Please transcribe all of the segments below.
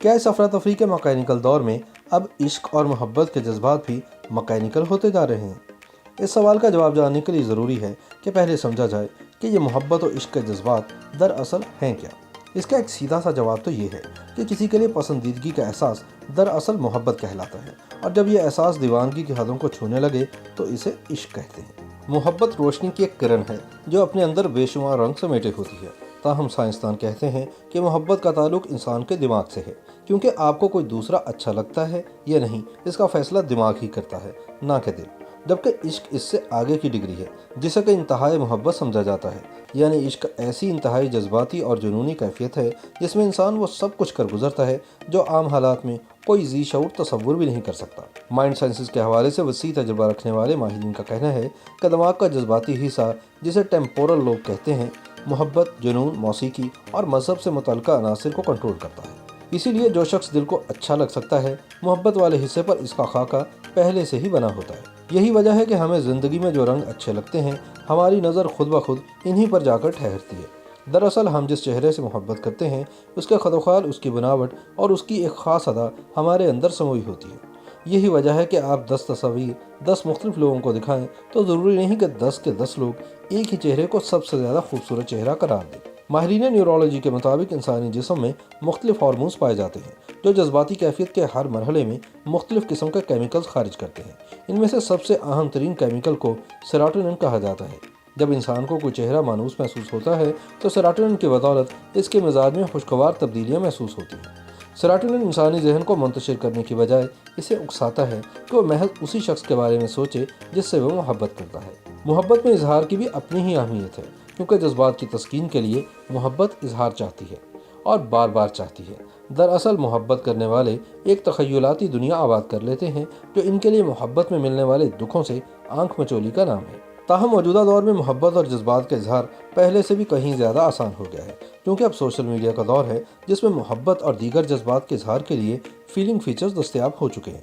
کیا اس افراتفری کے مکینیکل دور میں اب عشق اور محبت کے جذبات بھی مکینیکل ہوتے جا رہے ہیں؟ اس سوال کا جواب جاننے کے لیے ضروری ہے کہ پہلے سمجھا جائے کہ یہ محبت اور عشق کے جذبات دراصل ہیں کیا۔ اس کا ایک سیدھا سا جواب تو یہ ہے کہ کسی کے لیے پسندیدگی کا احساس دراصل محبت کہلاتا ہے، اور جب یہ احساس دیوانگی کی حدوں کو چھونے لگے تو اسے عشق کہتے ہیں۔ محبت روشنی کی ایک کرن ہے جو اپنے اندر بے شمار رنگ سمیٹے ہوتی ہے۔ تاہم سائنسدان کہتے ہیں کہ محبت کا تعلق انسان کے دماغ سے ہے، کیونکہ آپ کو کوئی دوسرا اچھا لگتا ہے یا نہیں اس کا فیصلہ دماغ ہی کرتا ہے، نہ کہ دل۔ جبکہ عشق اس سے آگے کی ڈگری ہے جسے کہ انتہائی محبت سمجھا جاتا ہے، یعنی عشق ایسی انتہائی جذباتی اور جنونی کیفیت ہے جس میں انسان وہ سب کچھ کر گزرتا ہے جو عام حالات میں کوئی ذی شعور تصور بھی نہیں کر سکتا۔ مائنڈ سائنسز کے حوالے سے وسیع تجربہ رکھنے والے ماہرین کا کہنا ہے کہ دماغ کا جذباتی حصہ جسے ٹیمپورل لوب کہتے ہیں، محبت، جنون، موسیقی اور مذہب سے متعلقہ عناصر کو کنٹرول کرتا ہے۔ اسی لیے جو شخص دل کو اچھا لگ سکتا ہے، محبت والے حصے پر اس کا خاکہ پہلے سے ہی بنا ہوتا ہے۔ یہی وجہ ہے کہ ہمیں زندگی میں جو رنگ اچھے لگتے ہیں، ہماری نظر خود بخود انہی پر جا کر ٹھہرتی ہے۔ دراصل ہم جس چہرے سے محبت کرتے ہیں، اس کے خد و خال، اس کی بناوٹ اور اس کی ایک خاص ادا ہمارے اندر سموئی ہوتی ہے۔ یہی وجہ ہے کہ آپ 10 تصاویر 10 مختلف لوگوں کو دکھائیں تو ضروری نہیں کہ 10 کے 10 لوگ ایک ہی چہرے کو سب سے زیادہ خوبصورت چہرہ قرار دیں۔ ماہرین نیورولوجی کے مطابق انسانی جسم میں مختلف ہارمونز پائے جاتے ہیں جو جذباتی کیفیت کے ہر مرحلے میں مختلف قسم کے کیمیکلز خارج کرتے ہیں۔ ان میں سے سب سے اہم ترین کیمیکل کو سیروٹونن کہا جاتا ہے۔ جب انسان کو کوئی چہرہ مانوس محسوس ہوتا ہے تو سیروٹونن کی بدولت اس کے مزاج میں خوشگوار تبدیلیاں محسوس ہوتی ہیں۔ سیروٹونن انسانی ذہن کو منتشر کرنے کی بجائے اسے اکساتا ہے کہ وہ محض اسی شخص کے بارے میں سوچے جس سے وہ محبت کرتا ہے۔ محبت میں اظہار کی بھی اپنی ہی اہمیت ہے، کیونکہ جذبات کی تسکین کے لیے محبت اظہار چاہتی ہے اور بار بار چاہتی ہے۔ دراصل محبت کرنے والے ایک تخیلاتی دنیا آباد کر لیتے ہیں جو ان کے لیے محبت میں ملنے والے دکھوں سے آنکھ مچولی کا نام ہے۔ تاہم موجودہ دور میں محبت اور جذبات کا اظہار پہلے سے بھی کہیں زیادہ آسان ہو گیا ہے، کیونکہ اب سوشل میڈیا کا دور ہے جس میں محبت اور دیگر جذبات کے اظہار کے لیے فیلنگ فیچرز دستیاب ہو چکے ہیں،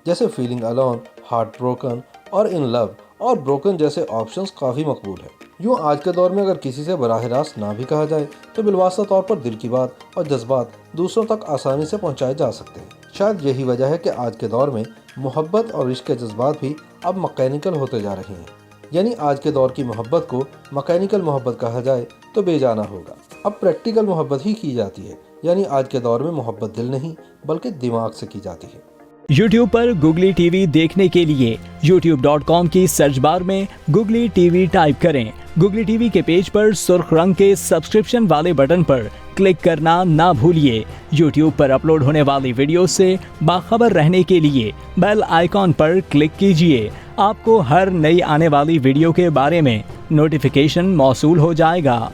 جیسے فیلنگ الون، ہارٹ بروکن اور ان لو اور بروکن جیسے آپشنز کافی مقبول ہیں۔ یوں آج کے دور میں اگر کسی سے براہ راست نہ بھی کہا جائے تو بالواسطہ طور پر دل کی بات اور جذبات دوسروں تک آسانی سے پہنچائے جا سکتے ہیں۔ شاید یہی وجہ ہے کہ آج کے دور میں محبت اور عشق کے جذبات بھی اب مکینیکل ہوتے جا رہے ہیں، یعنی آج کے دور کی محبت کو مکینیکل محبت کہا جائے تو بے جانا ہوگا۔ اب پریکٹیکل محبت ہی کی جاتی ہے، یعنی آج کے دور میں محبت دل نہیں بلکہ دماغ سے کی جاتی ہے۔ YouTube پر گوگلی ٹی وی دیکھنے کے لیے youtube.com کی سرچ بار میں گوگلی ٹی وی ٹائپ کریں۔ گوگلی ٹی وی کے پیج پر سرخ رنگ کے سبسکرپشن والے بٹن پر کلک کرنا نہ بھولیے۔ YouTube پر اپلوڈ ہونے والی ویڈیو سے باخبر رہنے کے لیے بیل آئیکن پر کلک کیجیے۔ آپ کو ہر نئی آنے والی ویڈیو کے بارے میں نوٹیفیکیشن موصول ہو جائے گا۔